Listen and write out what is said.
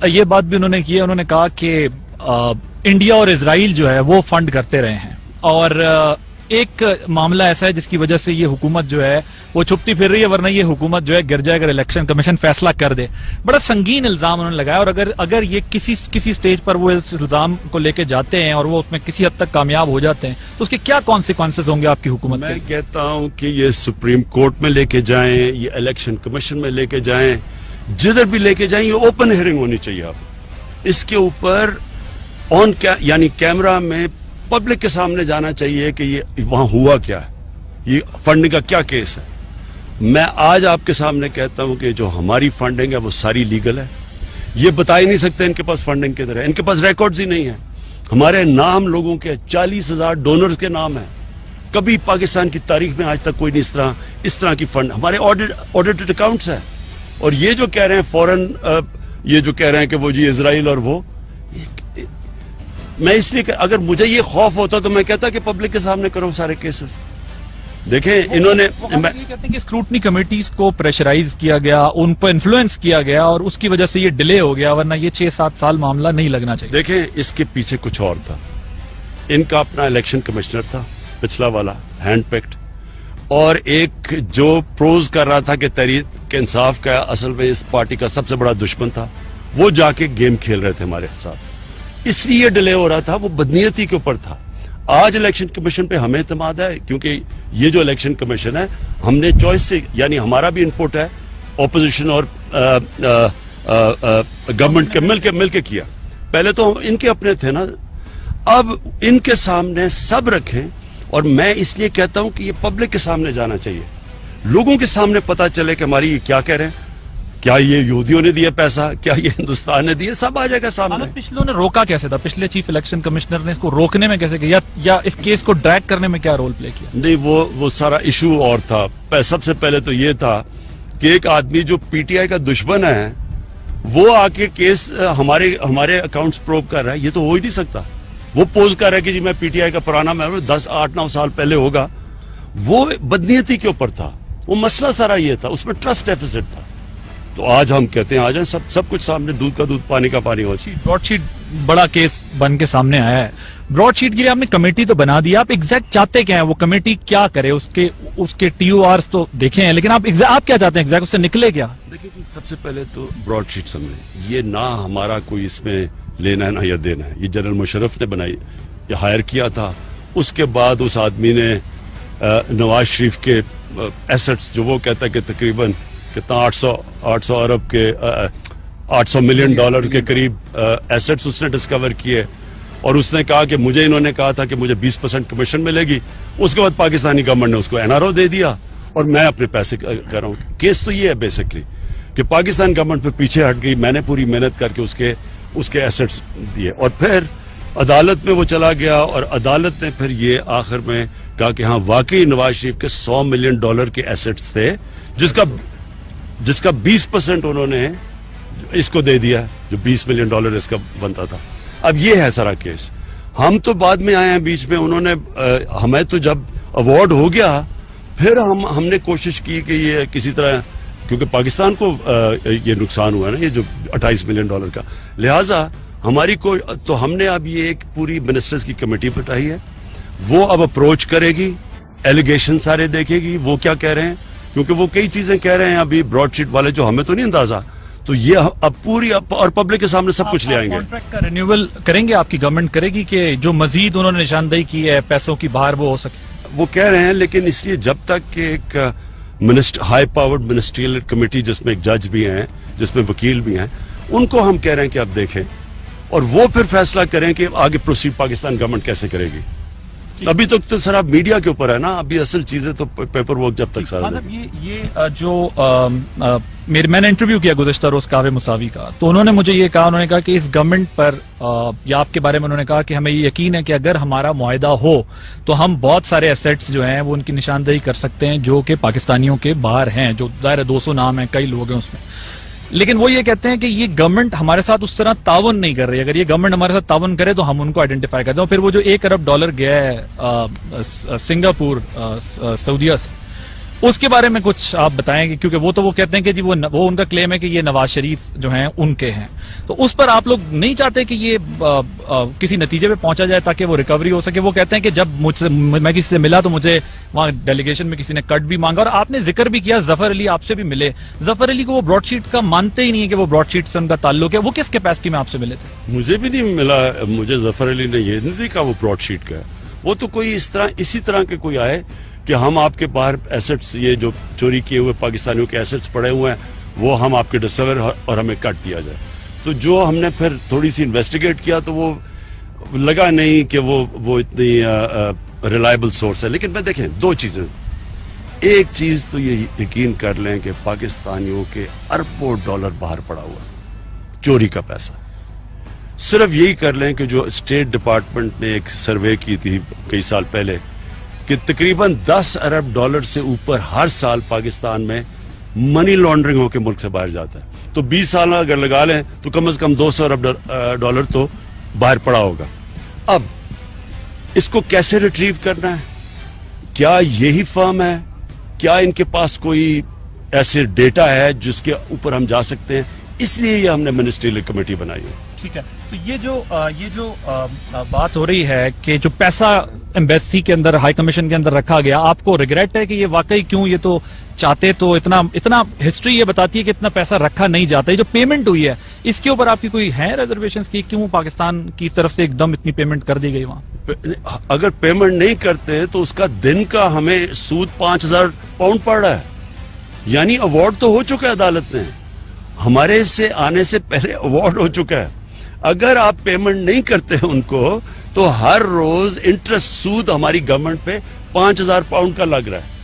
یہ بات بھی انہوں نے کی ہے, انہوں نے کہا کہ انڈیا اور اسرائیل جو ہے وہ فنڈ کرتے رہے ہیں, اور ایک معاملہ ایسا ہے جس کی وجہ سے یہ حکومت جو ہے وہ چھپتی پھر رہی ہے, ورنہ یہ حکومت جو ہے گر جائے اگر الیکشن کمیشن فیصلہ کر دے. بڑا سنگین الزام انہوں نے لگایا, اور اگر یہ کسی سٹیج پر وہ اس الزام کو لے کے جاتے ہیں اور وہ اس میں کسی حد تک کامیاب ہو جاتے ہیں تو اس کے کیا کانسیکوینسز ہوں گے آپ کی حکومت کے؟ میں کہتا ہوں کہ یہ سپریم کورٹ میں لے کے جائیں, یہ الیکشن کمیشن میں لے کے جائیں, جدھر بھی لے کے جائیں, یہ اوپن ہیئرنگ ہونی چاہیے. آپ اس کے اوپر یعنی کیمرہ میں پبلک کے سامنے جانا چاہیے کہ یہ وہاں ہوا کیا ہے, یہ فنڈنگ کا کیا کیس ہے. میں آج آپ کے سامنے کہتا ہوں کہ جو ہماری فنڈنگ ہے وہ ساری لیگل ہے. یہ بتا ہی نہیں سکتے ان کے پاس فنڈنگ کدھر ہے, ان کے پاس ریکارڈز ہی نہیں ہیں. ہمارے نام لوگوں کے 40,000 ڈونرز کے نام ہیں. کبھی پاکستان کی تاریخ میں آج تک کوئی نہیں اس طرح کی فنڈ. ہمارے آڈیٹڈ اکاؤنٹس ہیں. اور یہ جو کہہ رہے ہیں فورن, یہ جو کہہ رہے ہیں کہ وہ جی اسرائیل اور وہ, میں اس لیے کہ اگر مجھے یہ خوف ہوتا تو میں کہتا کہ پبلک کے سامنے کرو سارے کیسز. دیکھیں انہوں نے یہ کہتے ہیں کہ اسکروٹنی کمیٹیز کو پریشرائز کیا گیا, ان کو انفلوئنس کیا گیا, اور اس کی وجہ سے یہ ڈیلے ہو گیا, ورنہ یہ 6-7 سال معاملہ نہیں لگنا چاہیے. دیکھیں اس کے پیچھے کچھ اور تھا. ان کا اپنا الیکشن کمشنر تھا پچھلا والا, ہینڈ پیکڈ, اور ایک جو پروز کر رہا تھا کہ تحریک انصاف کا اصل میں اس پارٹی کا سب سے بڑا دشمن تھا, وہ جا کے گیم کھیل رہے تھے ہمارے ساتھ. اس لیے ڈیلے ہو رہا تھا, وہ بدنیتی کے اوپر تھا. آج الیکشن کمیشن پہ ہمیں اعتماد ہے, کیونکہ یہ جو الیکشن کمیشن ہے ہم نے چوائس سے, یعنی ہمارا بھی انپٹ ہے, اپوزیشن اور گورنمنٹ کے مل کے کیا. پہلے تو ان کے اپنے تھے نا, اب ان کے سامنے سب رکھیں. اور میں اس لیے کہتا ہوں کہ یہ پبلک کے سامنے جانا چاہیے, لوگوں کے سامنے پتا چلے کہ ہماری یہ کیا کہہ رہے ہیں, کیا یہ یہودیوں نے دیا پیسہ, کیا یہ ہندوستان نے دیا, سب آ جائے گا سامنے. پچھلوں نے روکا کیسے تھا, پچھلے چیف الیکشن کمشنر نے اس کو روکنے میں کیسے کیا, یا اس کیس کو ڈریگ کرنے میں کیا رول پلے کیا؟ نہیں, وہ سارا ایشو اور تھا. سب سے پہلے تو یہ تھا کہ ایک آدمی جو پی ٹی آئی کا دشمن ہے وہ آ کے کیس ہمارے اکاؤنٹس پروب کر رہا ہے. یہ تو ہو ہی نہیں سکتا. وہ پوز کر رہا ہے کہ جی میں پی ٹی آئی کا پرانا ممبر, 10-8-9 سال پہلے ہوگا. وہ بدنیتی کے اوپر تھا. وہ مسئلہ سارا یہ تھا, اس میں ٹرسٹ ڈیفیسٹ تھا. تو آج ہم کہتے ہیں آ جائیں, سب کچھ سامنے, دودھ کا دودھ پانی کا پانی ہو. براڈ شیٹ بڑا کیس بن کے سامنے آیا ہے. براڈ شیٹ کے لیے آپ نے کمیٹی تو بنا دی, آپ ایگزیکٹ چاہتے کیا ہیں, وہ کمیٹی کیا کرے, اس کے ٹی او آرز تو دیکھے ہیں, لیکن آپ کیا چاہتے ہیں ایگزیکٹ, اس سے نکلے کیا؟ دیکھیں جی, سب سے پہلے تو براڈ شیٹ سمجھیں, یہ نہ ہمارا کوئی اس میں لینا ہے نہ یا دینا ہے. یہ جنرل مشرف نے بنائی, یہ ہائر کیا تھا. اس کے بعد اس آدمی نے نواز شریف کے ایسٹس, جو وہ کہتا ہے کہ تقریباً کتنا 800 ارب کے 800 ملین ڈالر کے قریب ایسٹس اس نے ڈسکور کیے. اور اس نے کہا کہ مجھے, انہوں نے کہا تھا کہ مجھے 20% کمیشن ملے گی. اس کے بعد پاکستانی گورنمنٹ نے اس کو این آر او دے دیا, اور میں اپنے پیسے کر رہا ہوں. کیس تو یہ ہے بیسکلی کہ پاکستان گورنمنٹ پہ پیچھے ہٹ گئی. میں نے پوری محنت کر کے اس کے ایسٹس دیے, اور پھر عدالت میں وہ چلا گیا, اور عدالت نے پھر یہ آخر میں کہا کہ ہاں واقعی نواز شریف کے 100 ملین ڈالر کے ایسٹس تھے, جس کا 20% انہوں نے اس کو دے دیا, جو 20 ملین ڈالر اس کا بنتا تھا. اب یہ ہے سارا کیس. ہم تو بعد میں آئے ہیں بیچ میں, انہوں نے ہمیں تو جب ایوارڈ ہو گیا پھر ہم نے کوشش کی کہ یہ کسی طرح, کیونکہ پاکستان کو یہ نقصان ہوا نا, یہ جو 28 ملین ڈالر کا, لہٰذا ہماری تو ہم نے اب یہ ایک پوری منسٹرز کی کمیٹی بٹائی ہے. وہ اب اپروچ کرے گی, ایلیگیشن سارے دیکھے گی وہ کیا کہہ رہے ہیں, کیونکہ وہ کئی چیزیں کہہ رہے ہیں ابھی براڈ شیٹ والے جو ہمیں تو نہیں اندازہ. تو یہ اب پوری اور پبلک کے سامنے سب کچھ لے آئیں گے. کانٹریکٹ کا رینیول کریں گے, آپ کی گورنمنٹ کرے گی کہ جو مزید انہوں نے نشاندہی کی ہے پیسوں کی باہر وہ ہو سکے؟ وہ کہہ رہے ہیں, لیکن اس لیے جب تک کہ ایک ہائی پاورڈ منسٹریل کمیٹی جس میں ایک جج بھی ہیں, جس میں وکیل بھی ہیں, ان کو ہم کہہ رہے ہیں کہ آپ دیکھیں, اور وہ پھر فیصلہ کریں کہ آگے پروسیڈ پاکستان گورنمنٹ کیسے کرے گی. ابھی تک تو سر اب میڈیا کے اوپر ہے نا, ابھی اصل چیزیں تو پیپر ورک جب تک سارا. یہ جو میں نے انٹرویو کیا گزشتہ روز کاوے مساوی کا, تو انہوں نے مجھے یہ کہا, انہوں نے کہا کہ اس گورنمنٹ پر یا آپ کے بارے میں انہوں نے کہا کہ ہمیں یہ یقین ہے کہ اگر ہمارا معاہدہ ہو تو ہم بہت سارے ایسیٹس جو ہیں وہ ان کی نشاندہی کر سکتے ہیں جو کہ پاکستانیوں کے باہر ہیں, جو ظاہر 200 نام ہیں, کئی لوگ ہیں اس میں. لیکن وہ یہ کہتے ہیں کہ یہ گورنمنٹ ہمارے ساتھ اس طرح تعاون نہیں کر رہی. اگر یہ گورنمنٹ ہمارے ساتھ تعاون کرے تو ہم ان کو آئیڈینٹیفائی کرتے ہیں. پھر وہ جو $1 ارب گیا ہے سنگاپور سعودیہ سے, اس کے بارے میں کچھ آپ بتائیں گے، کیونکہ وہ تو وہ کہتے ہیں کہ جی وہ ان کا کلیم ہے کہ یہ نواز شریف جو ہیں ان کے ہیں، تو اس پر آپ لوگ نہیں چاہتے کہ یہ کسی نتیجے پہ پہنچا جائے تاکہ وہ ریکوری ہو سکے؟ وہ کہتے ہیں کہ جب میں کسی سے ملا تو مجھے وہاں ڈیلیگیشن میں کسی نے کٹ بھی مانگا، اور آپ نے ذکر بھی کیا ظفر علی آپ سے بھی ملے. ظفر علی کو وہ براڈ شیٹ کا مانتے ہی نہیں ہے کہ وہ براڈ شیٹ سے ان کا تعلق ہے. وہ کس کیپیسٹی میں آپ سے ملے تھے؟ مجھے بھی نہیں ملا. مجھے ظفر علی نے یہ نہیں دیکھا وہ براڈ شیٹ کا ہے. وہ تو کوئی اسی طرح کے کوئی آئے کہ ہم آپ کے باہر ایسٹس، یہ جو چوری کیے ہوئے پاکستانیوں کے ایسٹس پڑے ہوئے ہیں وہ ہم آپ کے ڈسکور اور ہمیں کٹ دیا جائے. تو جو ہم نے پھر تھوڑی سی انویسٹیگیٹ کیا تو وہ لگا نہیں کہ وہ اتنی ریلائبل سورس ہے. لیکن میں دیکھیں دو چیزیں. ایک چیز تو یہ یقین کر لیں کہ پاکستانیوں کے اربوں ڈالر باہر پڑا ہوا چوری کا پیسہ. صرف یہی کر لیں کہ جو اسٹیٹ ڈپارٹمنٹ نے ایک سروے کی تھی کئی سال پہلے کہ تقریباً 10 ارب ڈالر سے اوپر ہر سال پاکستان میں منی لانڈرنگ ہو کے ملک سے باہر جاتا ہے. تو 20 سال اگر لگا لیں تو کم از کم 200 ارب ڈالر تو باہر پڑا ہوگا. اب اس کو کیسے ریٹریو کرنا ہے؟ کیا یہی فرم ہے؟ کیا ان کے پاس کوئی ایسے ڈیٹا ہے جس کے اوپر ہم جا سکتے ہیں؟ اس لیے یہ ہم نے منسٹریل کمیٹی بنائی ہے. ٹھیک ہے. تو یہ جو بات ہو رہی ہے کہ جو پیسہ ایمبیسی کے اندر، ہائی کمیشن کے اندر رکھا گیا، آپ کو ریگریٹ ہے کہ یہ واقعی کیوں؟ یہ تو چاہتے تو اتنا ہسٹری یہ بتاتی ہے کہ اتنا پیسہ رکھا نہیں جاتا. یہ جو پیمنٹ ہوئی ہے اس کے اوپر آپ کی کوئی ہے ریزرویشنز کی؟ کیوں پاکستان کی طرف سے ایک دم اتنی پیمنٹ کر دی گئی وہاں؟ اگر پیمنٹ نہیں کرتے تو اس کا دن کا ہمیں سود 5000 پاؤنڈ پڑ رہا ہے. یعنی ایوارڈ تو ہو چکا ہے عدالت میں، ہمارے سے آنے سے پہلے ایوارڈ ہو چکا ہے. اگر آپ پیمنٹ نہیں کرتے ان کو تو ہر روز انٹرسٹ سود ہماری گورنمنٹ پہ 5000 پاؤنڈ کا لگ رہا ہے.